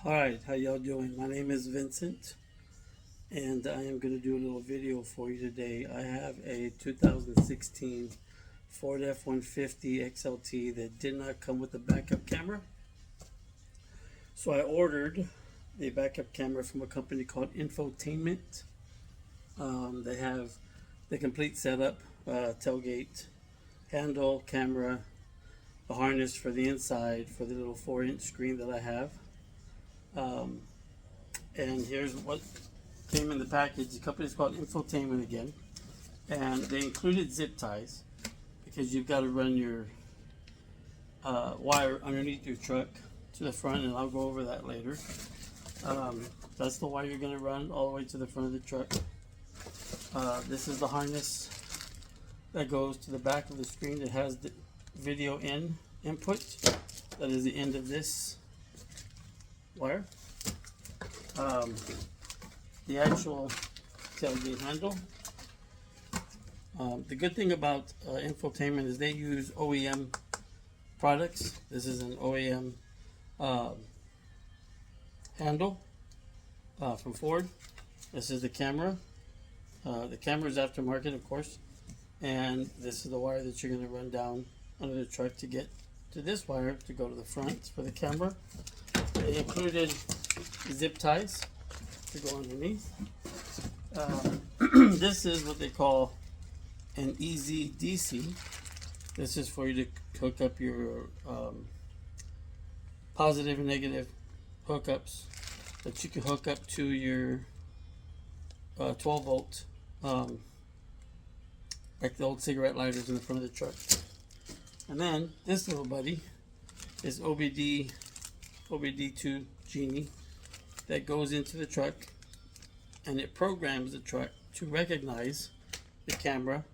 Alright, how y'all doing? My name is Vincent and I am going to do a little video for you today. I have a 2016 Ford F-150 XLT that did not come with a backup camera. So I ordered the backup camera from a company called Infotainment. They have the complete setup, tailgate, handle, camera, a harness for the inside for the little 4-inch screen that I have. And here's what came in the package. The company's called Infotainment again, and they included zip ties because you've got to run your wire underneath your truck to the front, and I'll go over that later. That's the wire you're going to run all the way to the front of the truck. This is the harness that goes to the back of the screen that has the video input. That is the end of this wire. The actual tailgate handle. The good thing about Infotainment is they use OEM products. This is an OEM handle from Ford. This is the camera. The camera is aftermarket, of course. And this is the wire that you're going to run down under the truck to get to this wire to go to the front for the camera. They included zip ties to go underneath. This is what they call an easy DC. This is for you to hook up your positive and negative hookups that you can hook up to your 12 volt like the old cigarette lighters in the front of the truck. And then this little buddy is OBD2 Genie that goes into the truck, and it programs the truck to recognize the camera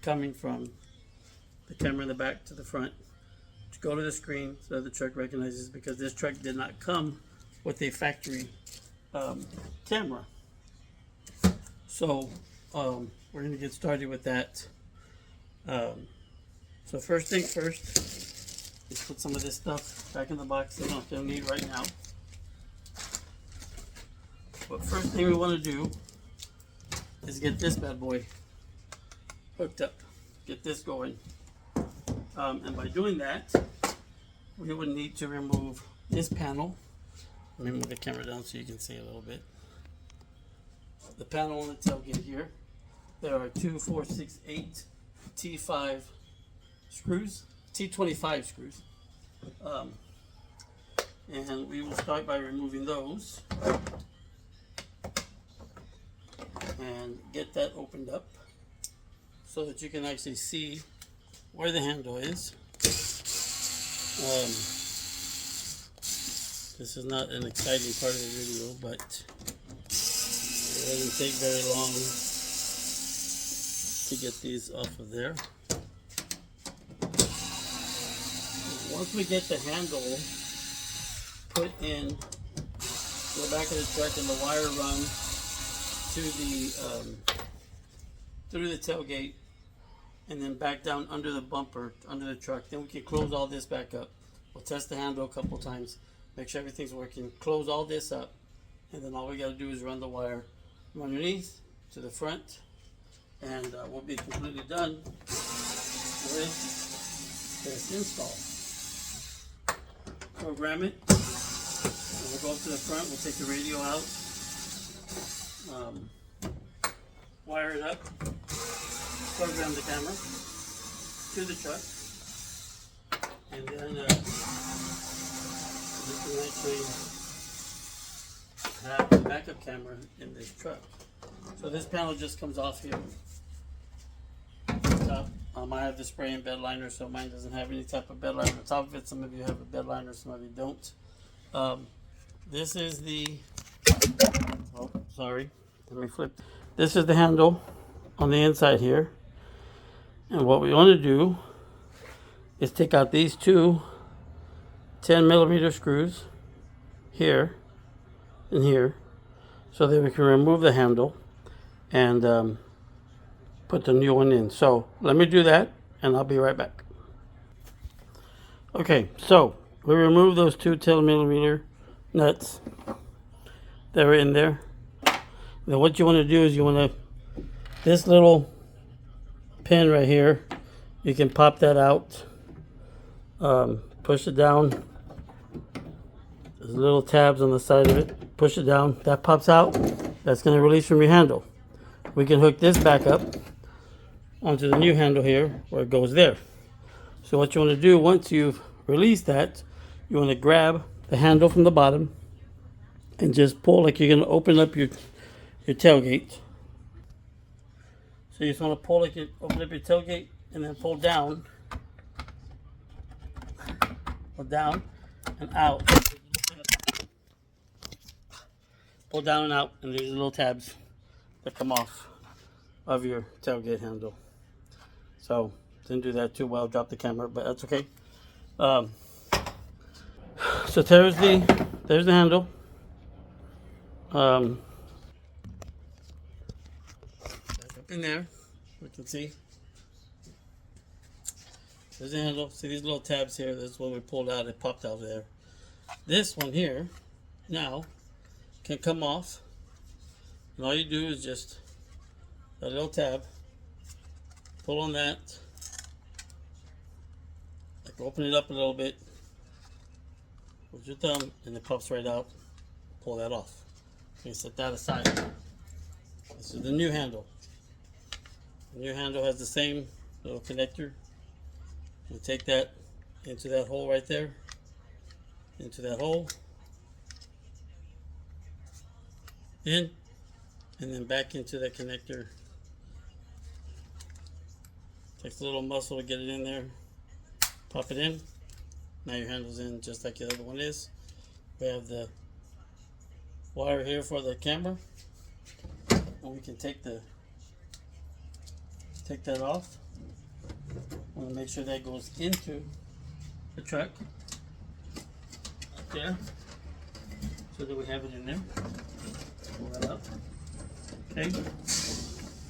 coming from the camera in the back to the front to go to the screen so the truck recognizes, because this truck did not come with a factory camera. So we're going to get started with that. So first thing first, let's put some of this stuff back in the box that I don't need right now. But first thing we want to do is get this bad boy hooked up, get this going. And by doing that, we would need to remove this panel. Let me move the camera down so you can see a little bit. The panel on the tailgate here. There are 2, 4, 6, 8 T5 screws, T25 screws. And we will start by removing those and get that opened up so that you can actually see where the handle is. This is not an exciting part of the video, but it doesn't take very long to get these off of there. Once we get the handle put in the back of the truck and the wire run to the through the tailgate and then back down under the bumper, under the truck, then we can close all this back up. We'll test the handle a couple times, make sure everything's working, close all this up, and then all we got to do is run the wire from underneath to the front, and we'll be completely done with this install. Program it, and we'll go up to the front. We'll take the radio out, wire it up, program the camera to the truck, and then we can actually have the backup camera in this truck. So this panel just comes off here. Top. I have the spray and bed liner, so mine doesn't have any type of bed liner on top of it. Some of you have a bed liner, some of you don't. This is the, oh, sorry, let me flip. This is the handle on the inside here. And what we want to do is take out these two 10mm screws here and here, so that we can remove the handle and put the new one in. So let me do that and I'll be right back. Okay, so we remove those two 10mm nuts that are in there. Then what you want to do is you want to, this little pin right here, you can pop that out, push it down. There's little tabs on the side of it. Push it down. That pops out. That's going to release from your handle. We can hook this back up onto the new handle here where it goes there. So what you want to do once you've released that, you want to grab the handle from the bottom and just pull like you're going to open up your tailgate. So you just want to pull like you open up your tailgate and then pull down and out. Pull down and out, and there's little tabs that come off of your tailgate handle. So didn't do that too well, dropped the camera, but that's okay. So there's the handle. Back up in there, we can see. There's the handle. See these little tabs here? This is when we pulled out, it popped out there. This one here now can come off, and all you do is just that little tab, pull on that, like open it up a little bit with your thumb, and it pops right out. Pull that off. You can set that aside. This is the new handle. The new handle has the same little connector. You take that into that hole right there, into that hole, in, and then back into that connector. Takes a little muscle to get it in there. Pop it in. Now your handle's in just like the other one is. We have the wire here for the camera, and we can take that off. I want to make sure that goes into the truck right there, so that we have it in there. Pull that up. Okay,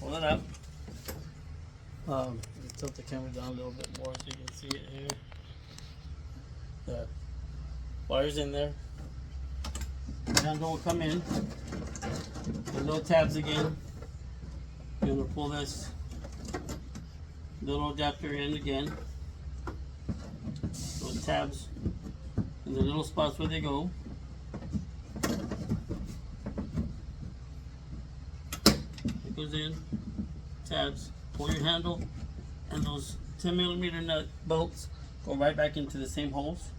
pull it up. Tilt the camera down a little bit more so you can see it here. The wire's in there. The handle will come in. The little tabs again. You're going to pull this little adapter in again. Those tabs in the little spots where they go. It goes in. Tabs. Pull your handle, and those 10mm nut bolts go right back into the same holes.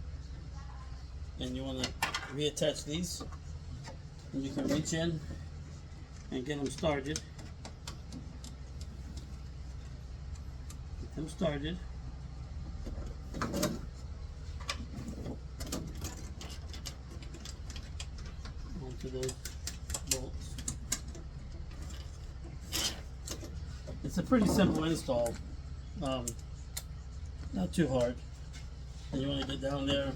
And you want to reattach these, and you can reach in and get them started. Get them started. Onto those bolts. It's a pretty simple install, not too hard. And you want to get down there,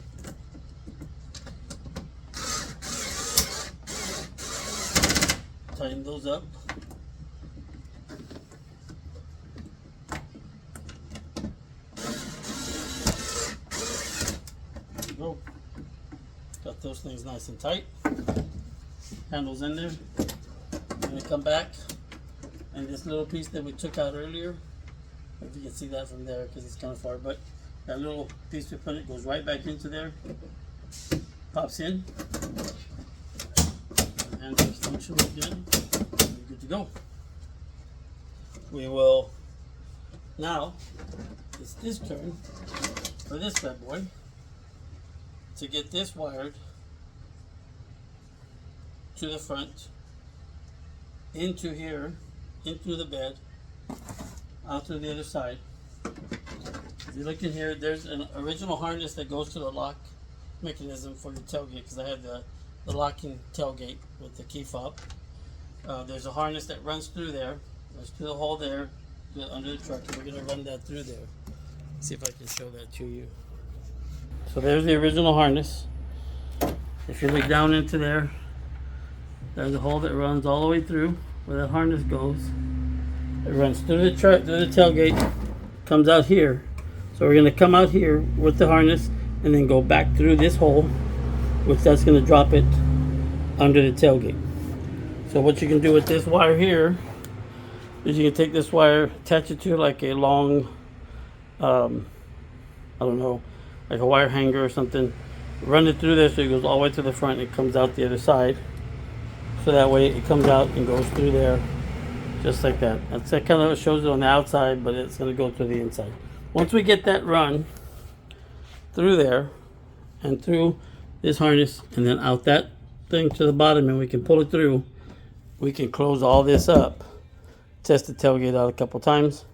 tighten those up. There you go. Got those things nice and tight. Handles in there. I'm going to come back. And this little piece that we took out earlier, if you can see that from there because it's kind of far, but that little piece we put, it goes right back into there, pops in, and function is good. We're good to go. We will now, it's this turn for this bad boy to get this wired to the front, into here, into the bed, out to the other side. If you look in here, there's an original harness that goes to the lock mechanism for your tailgate, because I had the locking tailgate with the key fob. There's a harness that runs through there. There's to the hole there, under the truck, and we're going to run that through there. See if I can show that to you. So there's the original harness. If you look down into there, there's a hole that runs all the way through where that harness goes. It runs through the truck, through the tailgate, comes out here. So we're going to come out here with the harness and then go back through this hole which that's going to drop it under the tailgate. So what you can do with this wire here is you can take this wire, attach it to like a long, I don't know, like a wire hanger or something, run it through there so it goes all the way to the front and it comes out the other side. So that way it comes out and goes through there just like that. That kind of shows it on the outside, but it's going to go to the inside. Once we get that run through there and through this harness and then out that thing to the bottom and we can pull it through, we can close all this up, test the tailgate out a couple times,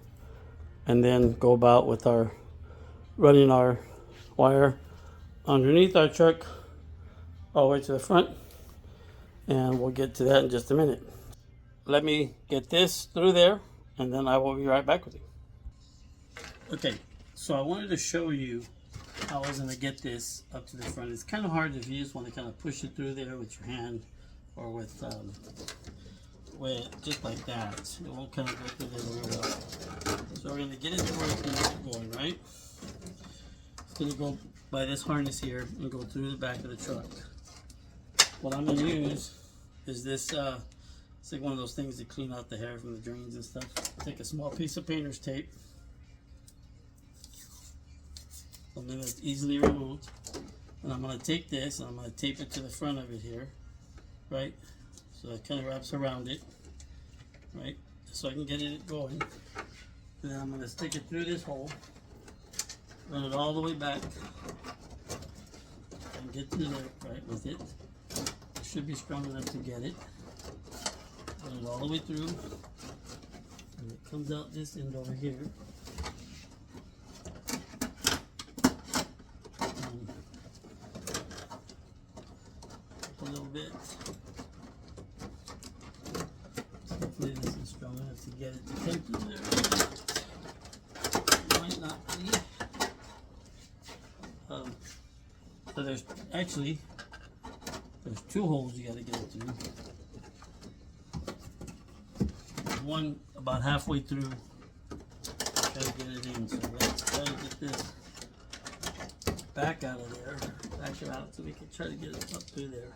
and then go about with our running our wire underneath our truck all the way to the front, and we'll get to that in just a minute. Let me get this through there and then I will be right back with you. Okay, so I wanted to show you how I was going to get this up to the front. It's kind of hard if you just want to kind of push it through there with your hand or with just like that. It won't kind of go through there very well. So we're going to get it to where it's going to get going, right? It's going to go by this harness here and go through the back of the truck. What I'm going to use is this, it's like one of those things that clean out the hair from the drains and stuff. Take a small piece of painter's tape, something that's easily removed, and I'm going to take this and I'm going to tape it to the front of it here, right? So it kind of wraps around it, right? So I can get it going. And then I'm going to stick it through this hole, run it all the way back, and get through there, right, with it. It should be strong enough to get it. Run it all the way through, and it comes out this end over here. A little bit. Hopefully this is strong enough to get it to come through there. Might not be. So there's two holes you got to get it through. There's one about halfway through. Try to get it in. So let's try to get this back out of there. Back it out so we can try to get it up through there.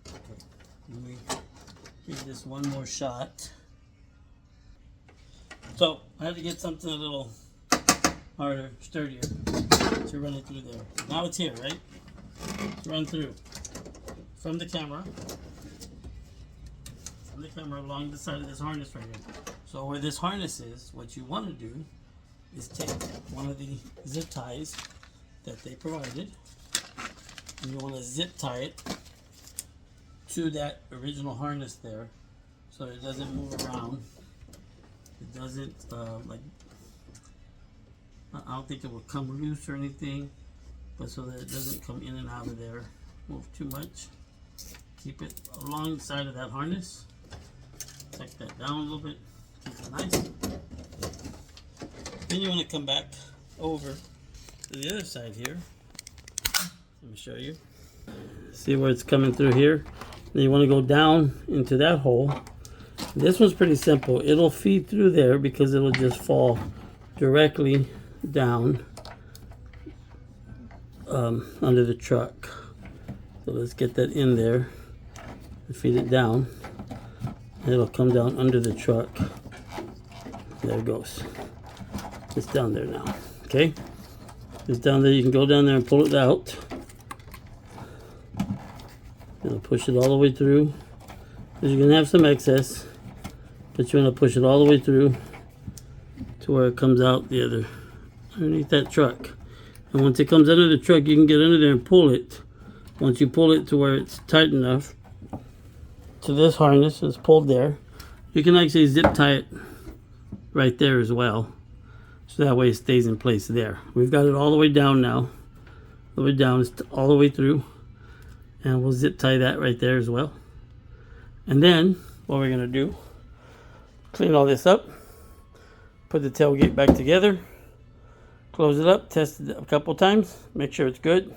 Okay. Let me give this one more shot. So I had to get something a little harder, sturdier to run it through there. Now it's here, right? Let's run through from the camera along the side of this harness right here. So where this harness is, what you want to do is take one of the zip ties that they provided, and you want to zip tie it to that original harness there so it doesn't move around. It doesn't like, I don't think it will come loose or anything, but so that it doesn't come in and out of there, move too much. Keep it along the side of that harness. Tuck that down a little bit, keep it nice. Then you want to come back over to the other side here. Let me show you. See where it's coming through here? Then you want to go down into that hole. This one's pretty simple. It'll feed through there because it'll just fall directly down under the truck. So let's get that in there and feed it down. It'll come down under the truck. There it goes. It's down there now. Okay? It's down there. You can go down there and pull it out. It'll push it all the way through. Because you're going to have some excess. But you want to push it all the way through to where it comes out the other underneath that truck. And once it comes under the truck, you can get under there and pull it. Once you pull it to where it's tight enough to this harness, it's pulled there. You can actually zip tie it right there as well. So that way it stays in place there. We've got it all the way down now. All the way down, it's all the way through. And we'll zip tie that right there as well. And then what we're gonna do, clean all this up, put the tailgate back together, close it up, test it a couple times, make sure it's good,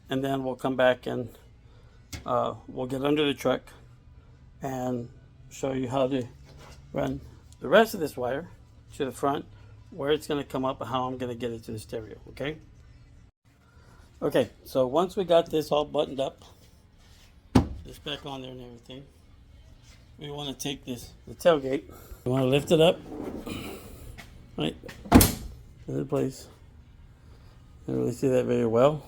and then we'll come back and we'll get under the truck and show you how to run the rest of this wire to the front, where it's going to come up, and how I'm going to get it to the stereo. Okay, Okay, so once we got this all buttoned up, this back on there and everything, we want to take this, the tailgate, we want to lift it up, right, to the place. You don't really see that very well,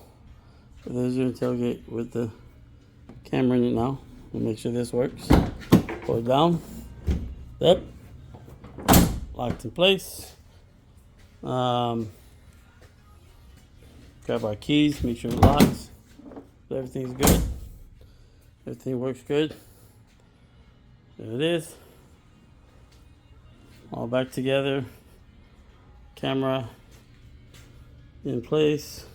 but there's your tailgate with the camera in it now. We'll make sure this works. Pull it down, up, locked in place. Grab our keys, make sure it locks. Everything's good. Everything works good. There it is. All back together. Camera in place.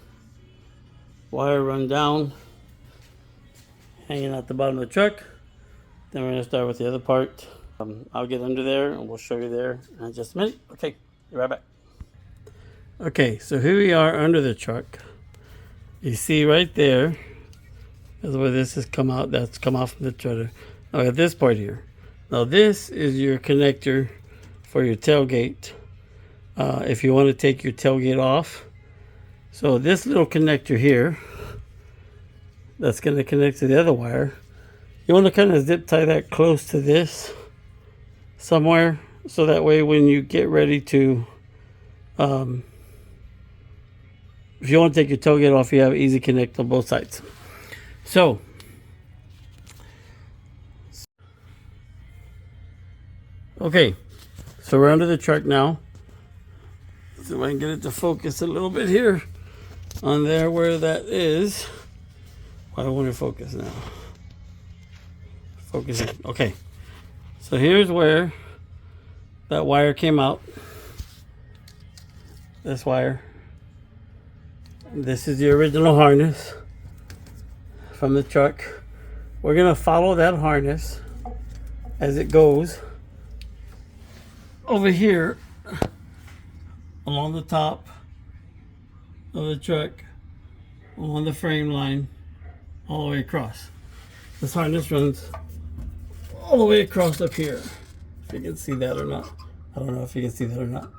Wire run down. Hanging at the bottom of the truck. Then we're going to start with the other part. I'll get under there and we'll show you there in just a minute. Okay, be right back. Okay, so here we are under the truck. You see right there is where this has come out. That's come off from the trailer. Now at this part here. Now this is your connector for your tailgate. If you want to take your tailgate off. So this little connector here, that's going to connect to the other wire. You want to kind of zip tie that close to this somewhere. So that way when you get ready to if you want to take your tailgate off, you have easy connect on both sides. So, okay, so we're under the truck now. So I can get it to focus a little bit here on there where that is. Why don't want to focus now? Focusing. Okay, so here's where that wire came out. This wire. This is the original harness from the truck. We're going to follow that harness as it goes over here along the top of the truck, along the frame line, all the way across. This harness runs all the way across up here. If you can see that or not. I don't know if you can see that or not.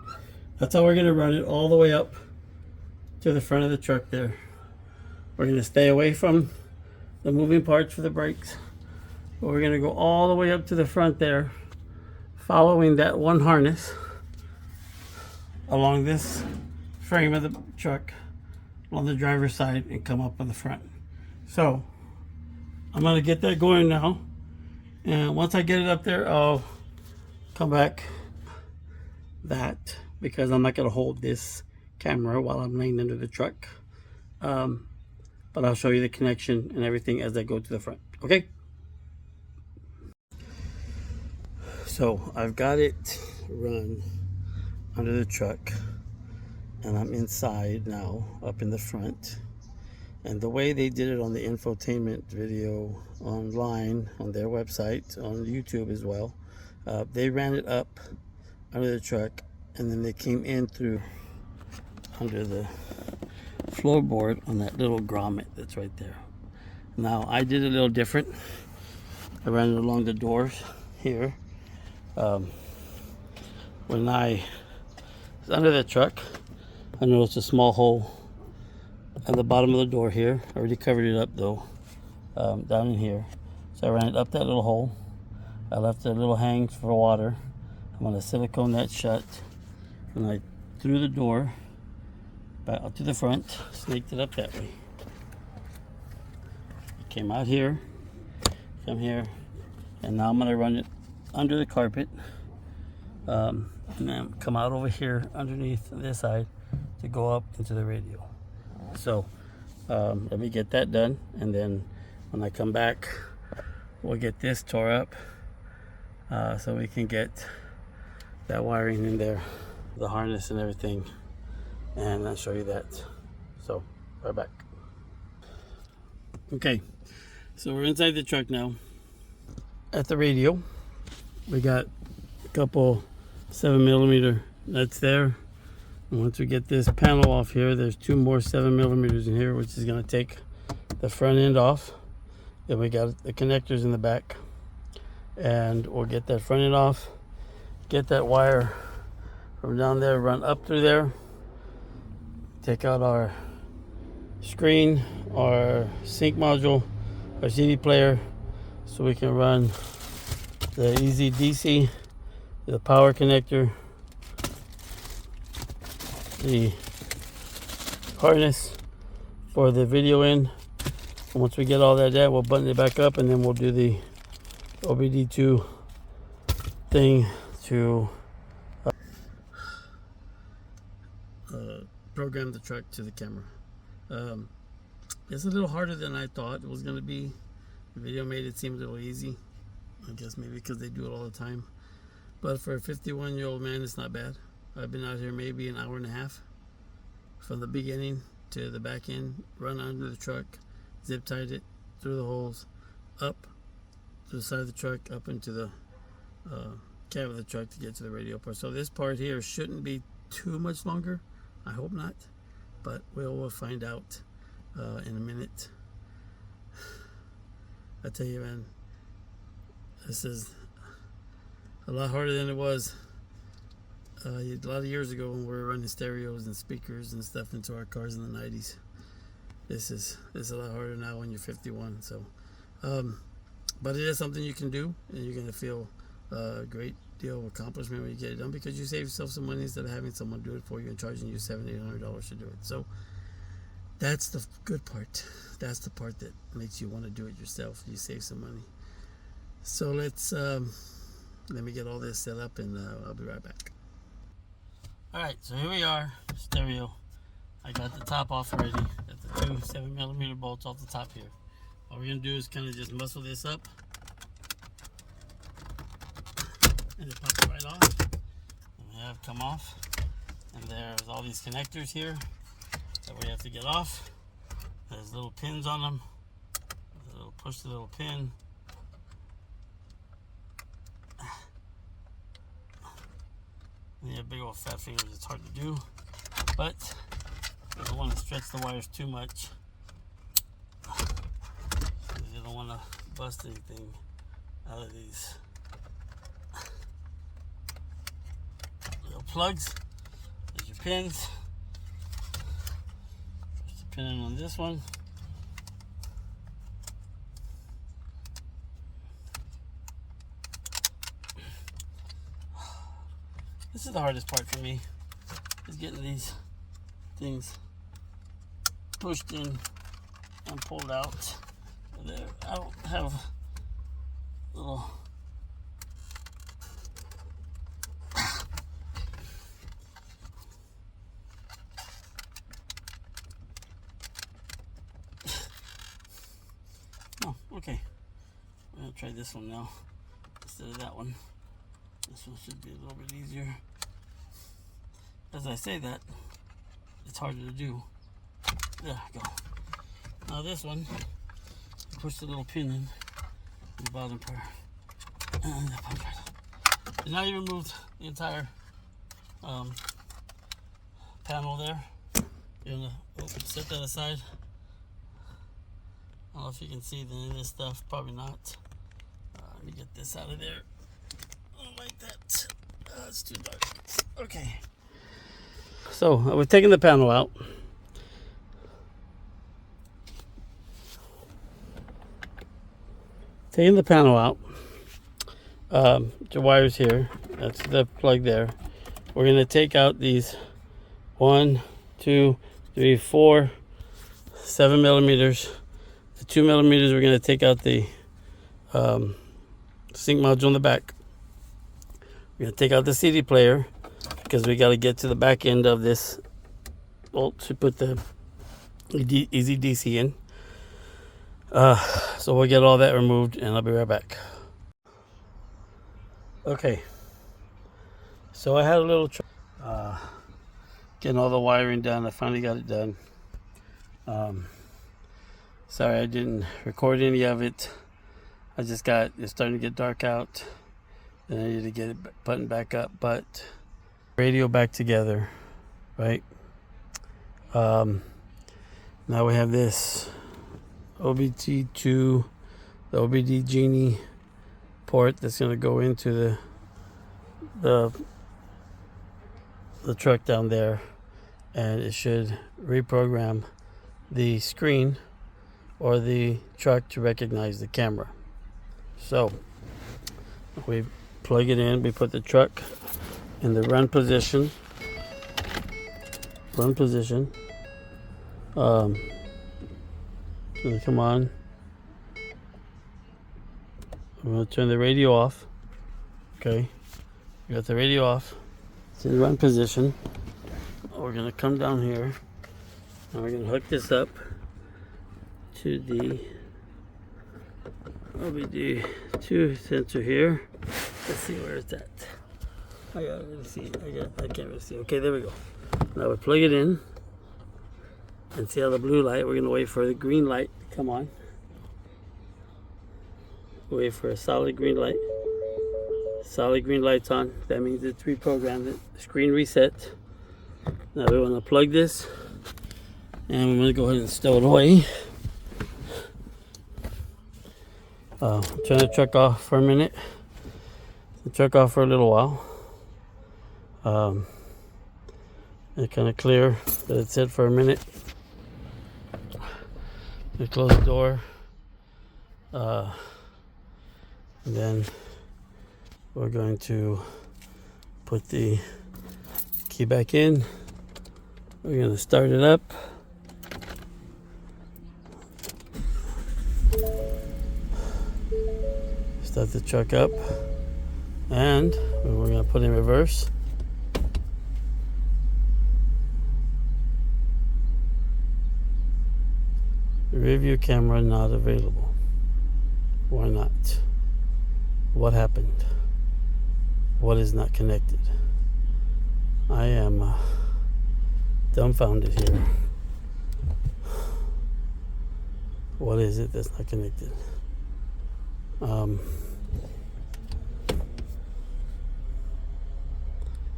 That's how we're going to run it all the way up to the front of the truck there. We're going to stay away from the moving parts for the brakes. But we're going to go all the way up to the front there, following that one harness along this frame of the truck on the driver's side and come up on the front. So I'm going to get that going now. And once I get it up there, I'll come back that because I'm not going to hold this camera while I'm laying under the truck. But I'll show you the connection and everything as I go to the front. Okay? So I've got it run under the truck and I'm inside now up in the front. And the way they did it on the infotainment video online on their website, on YouTube as well, they ran it up under the truck and then they came in through under the floorboard on that little grommet that's right there. Now I did a little different. I ran it along the doors here. When I was under the truck, I noticed a small hole at the bottom of the door here. I already covered it up though, down in here. So I ran it up that little hole. I left a little hang for water. I'm going to silicone that shut. And I threw the door back up to the front, snaked it up that way. It came out here, come here, and now I'm going to run it under the carpet. And then come out over here underneath this side to go up into the radio. So let me get that done, and then when I come back we'll get this tore up so we can get that wiring in there, the harness and everything, and I'll show you that. So right back. Okay, so we're inside the truck now. At the radio we got a couple 7mm nuts there. And once we get this panel off here, there's 2 more 7mm in here, which is going to take the front end off. Then we got the connectors in the back, and we'll get that front end off, get that wire from down there, run up through there, take out our screen, our sync module, our CD player, so we can run the easy DC, the power connector, the harness for the video in. And once we get all that we'll button it back up, and then we'll do the OBD2 thing to program the truck to the camera. It's a little harder than I thought it was going to be. The video made it seem a little easy. I guess maybe because they do it all the time. But for a 51-year-old man, it's not bad. I've been out here maybe an hour and a half from the beginning to the back end, run under the truck, zip tied it through the holes, up to the side of the truck, up into the cab of the truck to get to the radio part. So this part here shouldn't be too much longer. I hope not, but we'll find out in a minute. I tell you, man, this is a lot harder than it was a lot of years ago when we were running stereos and speakers and stuff into our cars in the 90s. This is a lot harder now when you're 51. So, but it is something you can do, and you're gonna feel a great deal of accomplishment when you get it done, because you save yourself some money instead of having someone do it for you and charging you $700-800 to do it. So that's the good part. That's the part that makes you want to do it yourself. You save some money. So let's let me get all this set up, and I'll be right back. Alright, so here we are, stereo. I got the top off already. Got the two 7mm bolts off the top here. All we're going to do is kind of just muscle this up, and it pops right off. And we have come off. And there's all these connectors here that we have to get off. There's little pins on them. There's a little push the little pin. And you have big old fat fingers, it's hard to do. But you don't want to stretch the wires too much. You don't want to bust anything out of these little plugs. There's your pins. There's the pin in on this one. This is the hardest part for me, is getting these things pushed in and pulled out. There, I don't have little oh, okay. I'm gonna try this one now instead of that one. This one should be a little bit easier. As I say that, it's harder to do. There we go. Now this one, push the little pin in the bottom part. And that part right. And now you removed the entire panel there. You're gonna set that aside. I don't know if you can see any of this stuff, probably not. Let me get this out of there. Like that. It's too dark. Okay. So we're taking the panel out. Taking the panel out. The wires here. That's the plug there. We're going to take out these 1, 2, 3, 4, 7mm. The 2mm, we're going to take out the sync module in the back. We're going to take out the CD player because we got to get to the back end of this bolt to put the easy DC in. So we'll get all that removed, and I'll be right back. Okay. So I had a little getting all the wiring done. I finally got it done. Sorry I didn't record any of it. It's starting to get dark out. And I need to get it buttoned back up, but radio back together, right? Now we have this OBD2, the OBD Genie port that's going to go into the truck down there, and it should reprogram the screen or the truck to recognize the camera. So we plug it in, we put the truck in the run position. Come on. I'm going to turn the radio off. Okay, we got the radio off. It's in run position. We're going to come down here and we're going to hook this up to the OBD2 sensor here. Let's see where it's at. I can't really see. Okay, there we go. Now we plug it in and see how the blue light. We're going to wait for the green light to come on. Wait for a solid green light. Solid green light's on. That means it's reprogrammed. The screen reset. Now we want to plug this and we're going to go ahead and stow it away. Turn the truck off for a minute. The truck off for a little while. It's kind of clear that it's set for a minute. We close the door. And then we're going to put the key back in. We're going to start it up. Start the truck up. And we're going to put in reverse. Rear view camera not available. Why not? What happened? What is not connected? I am dumbfounded here. What is it that's not connected?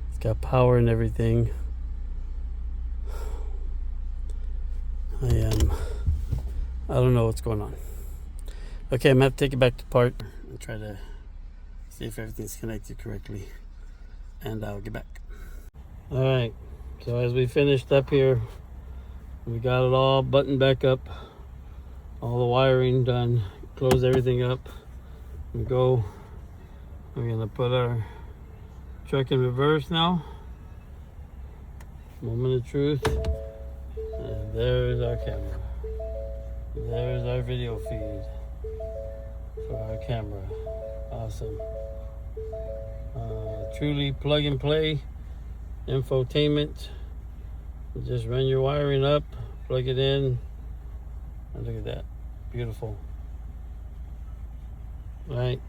It's got power and everything. I don't know what's going on. Okay, I'm gonna have to take it back to part and try to see if everything's connected correctly, and I'll get back. All right, so as we finished up here, we got it all buttoned back up, all the wiring done, close everything up, and go. We're gonna put our truck in reverse now. Moment of truth, and there's our camera. There's our video feed for our camera. Awesome. Truly plug and play infotainment. You just run your wiring up, plug it in, and look at that. Beautiful. All right.